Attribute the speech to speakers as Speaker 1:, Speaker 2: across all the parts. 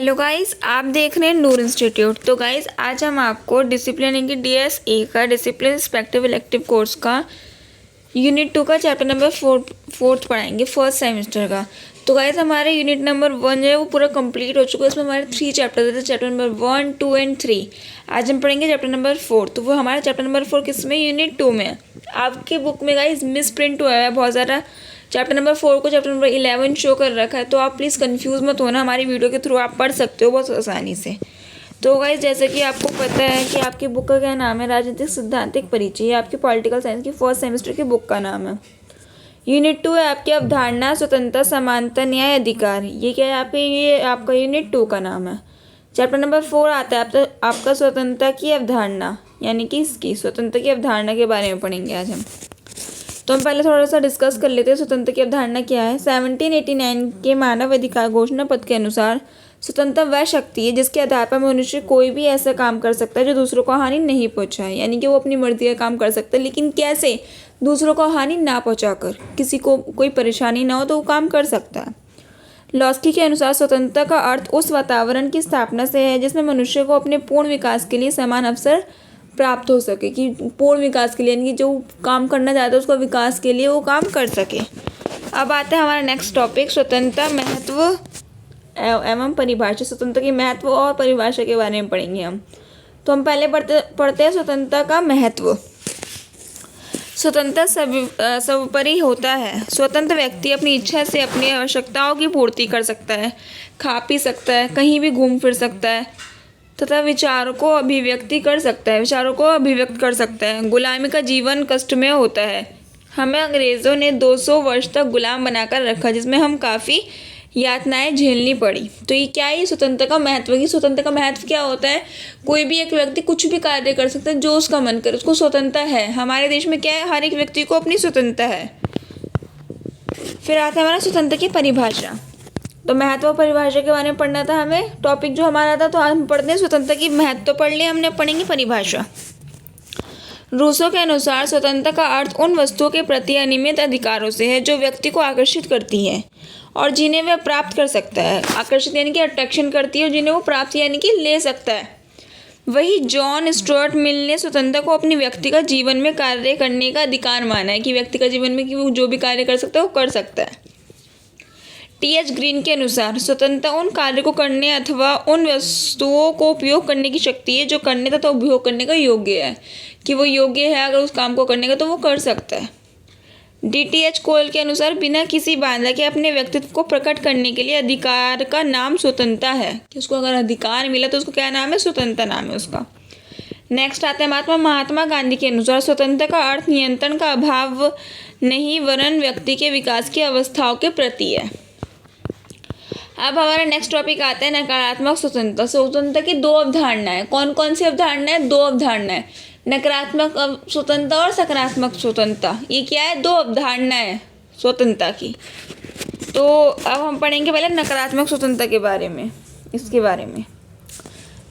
Speaker 1: Hello guys, आप देख रहे हैं नूर इंस्टीट्यूट। तो गाइस आज हम आपको डिसिप्लिन यानी कि DSA का डिसिप्लिन रिस्पेक्टिव इलेक्टिव कोर्स का यूनिट 2 का चैप्टर नंबर फोर्थ पढ़ाएंगे, फर्स्ट सेमेस्टर का। तो गाइस हमारे यूनिट नंबर 1 जो है वो पूरा कंप्लीट हो चुका है। इसमें हमारे 3 चैप्टर थे, चैप्टर नंबर 1, 2 एंड 3। आज हम पढ़ेंगे चैप्टर नंबर 4। तो वो हमारा चैप्टर नंबर 4 किसमें, यूनिट 2 में है। आपकी बुक में गाइस मिस प्रिंट हुआ है बहुत ज़्यादा। चैप्टर नंबर 4 को चैप्टर नंबर 11 शो कर रखा है, तो आप प्लीज़ कंफ्यूज मत होना, हमारी वीडियो के थ्रू आप पढ़ सकते हो बहुत आसानी से। तो गाइस जैसे कि आपको पता है कि आपकी बुक का क्या नाम है, राजनीतिक सिद्धांतिक परिचय। ये आपकी पॉलिटिकल साइंस की फर्स्ट सेमेस्टर की बुक का नाम है। यूनिट 2 है आपकी अवधारणा, स्वतंत्रता, समानता, न्याय, अधिकार। ये क्या है आपके, ये आपका यूनिट 2 का नाम है। चैप्टर नंबर 4 आता है आपका स्वतंत्रता की अवधारणा, यानी कि इसकी स्वतंत्रता की अवधारणा के बारे में पढ़ेंगे आज हम। तो हम पहले थोड़ा सा डिस्कस कर लेते हैं स्वतंत्रता की अवधारणा क्या है। 1789 के मानव अधिकार घोषणा पत्र के अनुसार स्वतंत्रता वह शक्ति है जिसके आधार पर मनुष्य कोई भी ऐसा काम कर सकता है जो दूसरों को हानि नहीं पहुंचाए। यानी कि वो अपनी मर्जी का काम कर सकता है, लेकिन कैसे, दूसरों को हानि ना पहुंचाकर, किसी को कोई परेशानी ना हो तो वो काम कर सकता है। लॉस्की के अनुसार स्वतंत्रता का अर्थ उस वातावरण की स्थापना से है जिसमें मनुष्य को अपने पूर्ण विकास के लिए समान अवसर प्राप्त हो सके, कि पूर्ण विकास के लिए, यानी कि जो काम करना चाहता है उसका विकास के लिए वो काम कर सके। अब आते हैं हमारा नेक्स्ट टॉपिक, स्वतंत्रता, महत्व एवं परिभाषा। स्वतंत्रता की महत्व और परिभाषा के बारे में पढ़ेंगे हम। तो हम पहले पढ़ते हैं स्वतंत्रता का महत्व। स्वतंत्रता सर्वोपरि होता है। स्वतंत्र व्यक्ति अपनी इच्छा से अपनी आवश्यकताओं की पूर्ति कर सकता है, खा पी सकता है, कहीं भी घूम फिर सकता है तथा विचारों को अभिव्यक्त कर सकता है। गुलामी का जीवन कष्टमय होता है। हमें अंग्रेज़ों ने 200 वर्ष तक गुलाम बनाकर रखा, जिसमें हम काफ़ी यातनाएं झेलनी पड़ी। तो ये क्या है, स्वतंत्रता का महत्व की। स्वतंत्रता का महत्व क्या होता है, कोई भी एक व्यक्ति कुछ भी कार्य कर सकता है जो उसका मन करे, उसको स्वतंत्रता है। हमारे देश में क्या है, हर एक व्यक्ति को अपनी स्वतंत्रता है। फिर आता है हमारा स्वतंत्रता की परिभाषा। तो महत्व और परिभाषा के बारे में पढ़ना था हमें, टॉपिक जो हमारा था। तो आज हम पढ़ते हैं स्वतंत्रता की महत्व तो पढ़ लिया हमने, पढ़ेंगे परिभाषा। रूसो के अनुसार स्वतंत्रता का अर्थ उन वस्तुओं के प्रति अनियमित अधिकारों से है जो व्यक्ति को आकर्षित करती हैं और जिन्हें वह प्राप्त कर सकता है। आकर्षित यानी कि अट्रैक्शन करती है और जिन्हें वो प्राप्त यानी कि ले सकता है। वही जॉन स्टुअर्ट मिल ने स्वतंत्रता को अपनी व्यक्तिगत जीवन में कार्य करने का अधिकार माना है, कि व्यक्तिगत जीवन में कि वो जो भी कार्य कर सकता है वो कर सकता है। TH ग्रीन के अनुसार स्वतंत्रता उन कार्य को करने अथवा उन वस्तुओं को उपयोग करने की शक्ति है जो करने तथा उपयोग करने का योग्य है, कि वो योग्य है अगर उस काम को करने का तो वो कर सकता है। DTH कोयल के अनुसार बिना किसी बाधा के अपने व्यक्तित्व को प्रकट करने के लिए अधिकार का नाम स्वतंत्रता है, कि उसको अगर अधिकार मिला तो उसको क्या नाम है, स्वतंत्रता नाम है उसका। नेक्स्ट आते हैं महात्मा गांधी के अनुसार स्वतंत्रता का अर्थ नियंत्रण का अभाव नहीं वरन व्यक्ति के विकास की अवस्थाओं के प्रति है। अब हमारा नेक्स्ट टॉपिक आता है नकारात्मक स्वतंत्रता। स्वतंत्रता की 2 अवधारणाएं। कौन कौन सी अवधारणाएं, 2 अवधारणाएं, नकारात्मक स्वतंत्रता और सकारात्मक स्वतंत्रता। ये क्या है, 2 अवधारणाएं स्वतंत्रता की। तो अब हम पढ़ेंगे पहले नकारात्मक स्वतंत्रता के बारे में, इसके बारे में।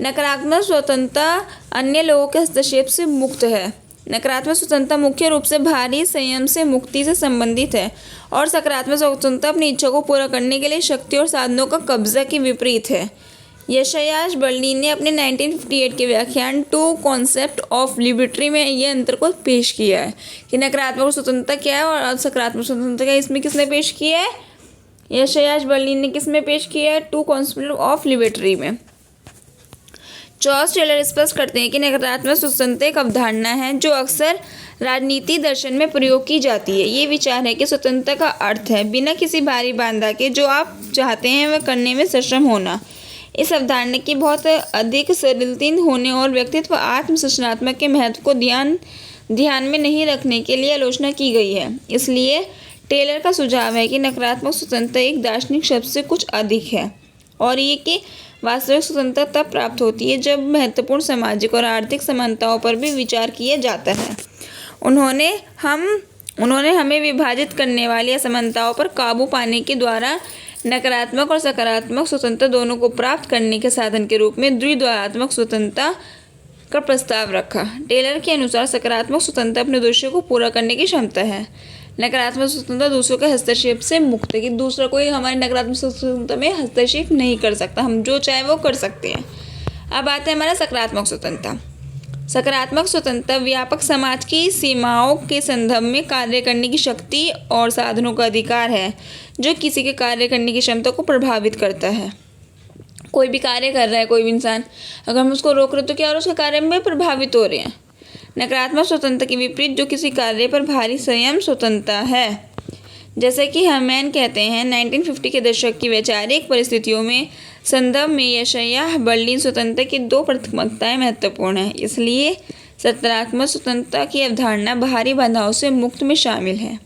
Speaker 1: नकारात्मक स्वतंत्रता अन्य लोगों के हस्तक्षेप से मुक्त है। नकारात्मक स्वतंत्रता मुख्य रूप से भारी संयम से मुक्ति से संबंधित है और सकारात्मक स्वतंत्रता अपनी इच्छा को पूरा करने के लिए शक्ति और साधनों का कब्जा के विपरीत है। यशायाश बर्लिन ने अपने 1958 के व्याख्यान टू कॉन्सेप्ट ऑफ लिबर्टी में ये अंतर को पेश किया है, कि नकारात्मक स्वतंत्रता क्या है और सकारात्मक स्वतंत्रता क्या है। इसमें किसने पेश किया है, यशायाश बर्लिन ने किसमें पेश किया है, टू कॉन्सेप्ट ऑफ लिबर्टी में। जॉर्ज टेलर स्पष्ट करते हैं कि नकारात्मक स्वतंत्रता एक अवधारणा है जो अक्सर राजनीति दर्शन में प्रयोग की जाती है। ये विचार है कि स्वतंत्रता का अर्थ है बिना किसी भारी बाधा के जो आप चाहते हैं वह करने में सक्षम होना। इस अवधारणा की बहुत अधिक सरलीन होने और व्यक्तित्व आत्म सृजनात्मक के महत्व को ध्यान में नहीं रखने के लिए आलोचना की गई है। इसलिए टेलर का सुझाव है कि नकारात्मक स्वतंत्रता एक दार्शनिक शब्द से कुछ अधिक है और ये कि वास्तविक स्वतंत्रता तब प्राप्त होती है जब महत्वपूर्ण सामाजिक और आर्थिक समानताओं पर भी विचार किया जाता है। उन्होंने हमें विभाजित करने वाली असमानताओं पर काबू पाने के द्वारा नकारात्मक और सकारात्मक स्वतंत्रता दोनों को प्राप्त करने के साधन के रूप में द्विद्वंद्वात्मक स्वतंत्रता का प्रस्ताव रखा। टेलर के अनुसार सकारात्मक स्वतंत्रता अपने उद्देश्य को पूरा करने की क्षमता है। नकारात्मक स्वतंत्रता दूसरों के हस्तक्षेप से मुक्त है, कि दूसरा कोई हमारे नकारात्मक स्वतंत्रता में हस्तक्षेप नहीं कर सकता, हम जो चाहे वो कर सकते हैं। अब आता है हमारा सकारात्मक स्वतंत्रता। सकारात्मक स्वतंत्रता व्यापक समाज की सीमाओं के संदर्भ में कार्य करने की शक्ति और साधनों का अधिकार है, जो किसी के कार्य करने की क्षमता को प्रभावित करता है। कोई भी कार्य कर रहा है कोई भी इंसान, अगर हम उसको रोक रहे तो क्या हो रहा है, उसके कार्य में प्रभावित हो रहे हैं। नकारात्मक स्वतंत्रता के विपरीत जो किसी कार्य पर भारी संयम स्वतंत्रता है, जैसे कि हर्मैन कहते हैं 1950 के दशक की वैचारिक परिस्थितियों में संदर्भ में यशायाह बर्लिन स्वतंत्रता की दो प्राथमिकताएं महत्वपूर्ण हैं। इसलिए सकारात्मक स्वतंत्रता की अवधारणा बाहरी बाधाओं से मुक्त में शामिल है,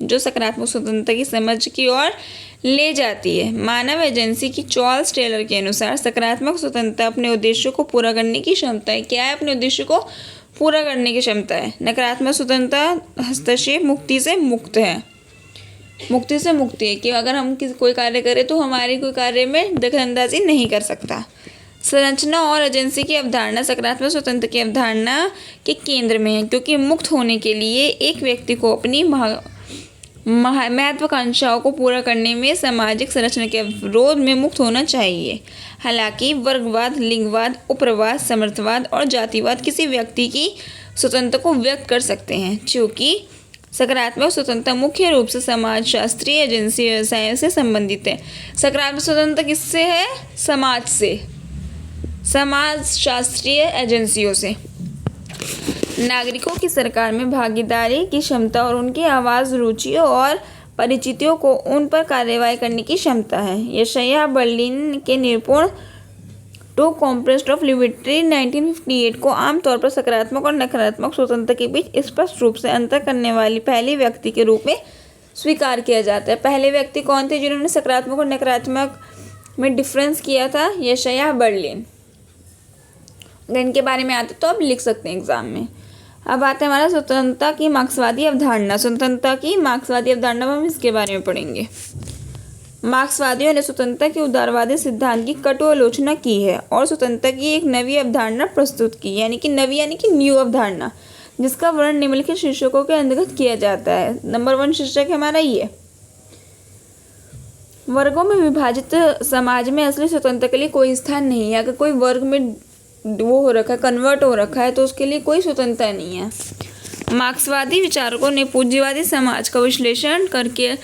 Speaker 1: जो सकारात्मक स्वतंत्रता की समझ की ओर ले जाती है। मानव एजेंसी की चार्ल्स टेलर के अनुसार सकारात्मक स्वतंत्रता अपने उद्देश्यों को पूरा करने की क्षमता है। क्या है? अपने उद्देश्य को पूरा करने की क्षमता है। नकारात्मक स्वतंत्रता हस्तक्षेप मुक्ति से मुक्त है, मुक्ति से मुक्ति है कि अगर हम कोई कार्य करें तो हमारी कोई कार्य में दखलंदाजी नहीं कर सकता। संरचना और एजेंसी की अवधारणा सकारात्मक स्वतंत्रता की अवधारणा के केंद्र में है, क्योंकि मुक्त होने के लिए एक व्यक्ति को अपनी महत्वाकांक्षाओं को पूरा करने में सामाजिक संरचना के विरोध में मुक्त होना चाहिए। हालांकि वर्गवाद, लिंगवाद, उपरवाद, सामर्थ्यवाद और जातिवाद किसी व्यक्ति की स्वतंत्रता को व्यक्त कर सकते हैं, चूँकि सकारात्मक स्वतंत्रता मुख्य रूप से समाजशास्त्रीय एजेंसी व्यवसायों से संबंधित है। सकारात्मक स्वतंत्रता किससे है? समाज से, समाजशास्त्रीय एजेंसियों से। नागरिकों की सरकार में भागीदारी की क्षमता और उनकी आवाज़, रुचियों और परिचितियों को उन पर कार्रवाई करने की क्षमता है। यशायाह बर्लिन के निरूपण टू कॉम्प्रेस्ड ऑफ लिबर्टी 1958 को आमतौर पर सकारात्मक और नकारात्मक स्वतंत्रता के बीच स्पष्ट रूप से अंतर करने वाली पहली व्यक्ति के रूप में स्वीकार किया जाता है। पहले व्यक्ति कौन थे जिन्होंने सकारात्मक और नकारात्मक में डिफरेंस किया था? यशायाह बर्लिन। अगर इनके बारे में आते तो आप लिख सकते हैं एग्जाम में। अब आता है हमारा स्वतंत्रता की मार्क्सवादी अवधारणा। स्वतंत्रता की मार्क्सवादी अवधारणा में हम इसके बारे में पढ़ेंगे। मार्क्सवादियों ने स्वतंत्रता के उदारवादी सिद्धांत की कटु आलोचना की है और स्वतंत्रता की एक नवी अवधारणा प्रस्तुत की, यानी कि न्यू अवधारणा, जिसका वर्णन निम्नलिखित शीर्षकों के अंतर्गत किया जाता है। नंबर 1 शीर्षक है हमारा ये, वर्गों में विभाजित समाज में असली स्वतंत्रता के लिए कोई स्थान नहीं है। अगर कोई वर्ग में वो हो रखा है, कन्वर्ट हो रखा है, तो उसके लिए कोई स्वतंत्रता नहीं है। मार्क्सवादी विचारकों ने पूंजीवादी समाज का विश्लेषण करके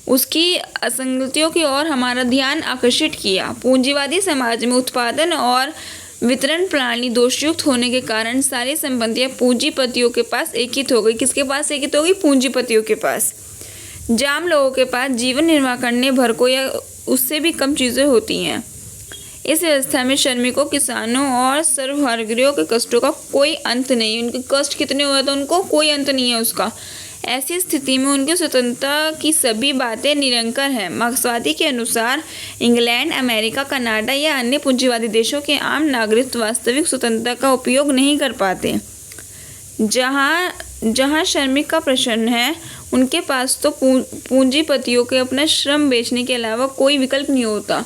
Speaker 1: उसकी असंगतियों की ओर हमारा ध्यान आकर्षित किया। पूंजीवादी समाज में उत्पादन और वितरण प्रणाली दोषयुक्त होने के कारण सारी संपत्तियां पूंजीपतियों के पास एकीकृत हो गई। किसके पास एकीकृत हो गई? पूंजीपतियों के पास। जाम लोगों के पास जीवन निर्वाह करने भर को या उससे भी कम चीज़ें होती हैं। इस व्यवस्था में श्रमिकों, किसानों और सर्वहारगृहों के कष्टों का कोई अंत नहीं। उनके कष्ट कितने हुए तो उनको कोई अंत नहीं है उसका। ऐसी स्थिति में उनकी स्वतंत्रता की सभी बातें निरंकर हैं। मार्क्सवादी के अनुसार इंग्लैंड, अमेरिका, कनाडा या अन्य पूंजीवादी देशों के आम नागरिक वास्तविक स्वतंत्रता का उपयोग नहीं कर पाते। जहाँ श्रमिक का प्रश्न है, उनके पास तो पूंजीपतियों के अपना श्रम बेचने के अलावा कोई विकल्प नहीं होता।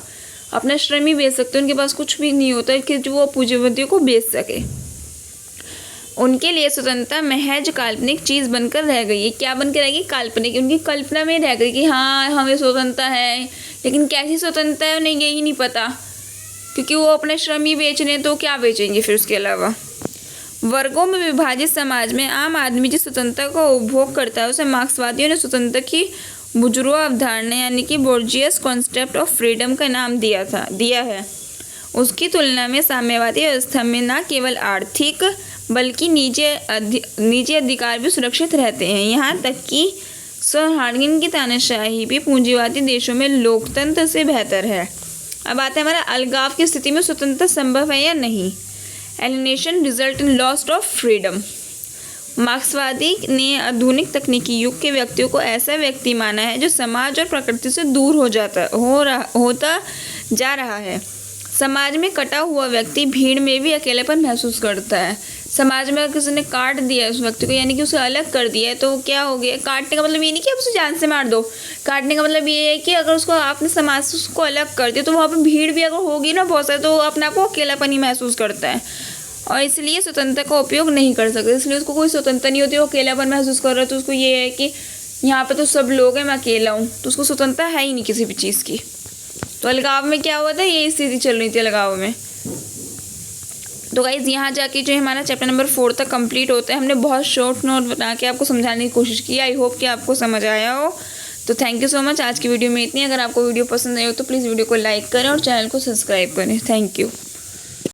Speaker 1: अपना श्रम ही बेच सकते, उनके पास कुछ भी नहीं होता कि जो वो पूंजीपतियों को बेच सके। उनके लिए स्वतंत्रता महज काल्पनिक चीज़ बनकर रह गई है। क्या बनकर रहेगी? काल्पनिक। उनकी कल्पना में रह गई कि हाँ हमें स्वतंत्रता है, लेकिन कैसी स्वतंत्रता है उन्हें यही नहीं पता, क्योंकि वो अपना श्रम ही बेच रहे हैं, तो क्या बेचेंगे फिर उसके अलावा। वर्गों में विभाजित समाज में आम आदमी जिस स्वतंत्रता का उपभोग करता है उसे मार्क्सवादियों ने स्वतंत्रता की बुजुर्ग अवधारणा यानी कि बोर्जियस कॉन्सेप्ट ऑफ फ्रीडम का नाम दिया है। उसकी तुलना में साम्यवादी व्यवस्था में न केवल आर्थिक बल्कि निजी अधिकार भी सुरक्षित रहते हैं। यहाँ तक कि स्वहार्गिन की तानाशाही भी पूंजीवादी देशों में लोकतंत्र से बेहतर है। अब आता है हमारा अलगाव की स्थिति में स्वतंत्रता संभव है या नहीं। Alienation result in loss of freedom. मार्क्सवादी ने आधुनिक तकनीकी युग के व्यक्तियों को ऐसा व्यक्ति माना है जो समाज और प्रकृति से दूर होता जा रहा है। समाज में कटा हुआ व्यक्ति भीड़ में भी अकेलेपन महसूस करता है। समाज में किसी ने काट दिया उस व्यक्ति को, यानी कि उसे अलग कर दिया है, तो क्या हो गया? काटने का मतलब ये नहीं कि आप उसे जान से मार दो। काटने का मतलब ये है कि अगर उसको आपने समाज से उसको अलग कर दिया तो वहाँ पर भीड़ भी अगर होगी ना बहुत सारी, तो अपने आप को अकेलापन ही महसूस करता है और इसलिए स्वतंत्रता का उपयोग नहीं कर सकते। इसलिए उसको कोई स्वतंत्रता नहीं होती, वो अकेलापन महसूस कर रहा है, तो उसको ये है कि यहाँ पे तो सब लोग हैं, मैं अकेला हूँ, तो उसको स्वतंत्रता है ही नहीं किसी भी चीज़ की। तो अलगाव में क्या हुआ था, यही स्थिति चल रही थी अलगाव में। तो गाइज यहाँ जाके जो हमारा चैप्टर नंबर 4 तक कंप्लीट होता है। हमने बहुत शॉर्ट नोट बना के आपको समझाने की कोशिश की। आई होप कि आपको समझ आया हो। तो थैंक यू सो मच। आज की वीडियो में इतनी। अगर आपको वीडियो पसंद आई हो तो प्लीज़ वीडियो को लाइक करें और चैनल को सब्सक्राइब करें। Thank you.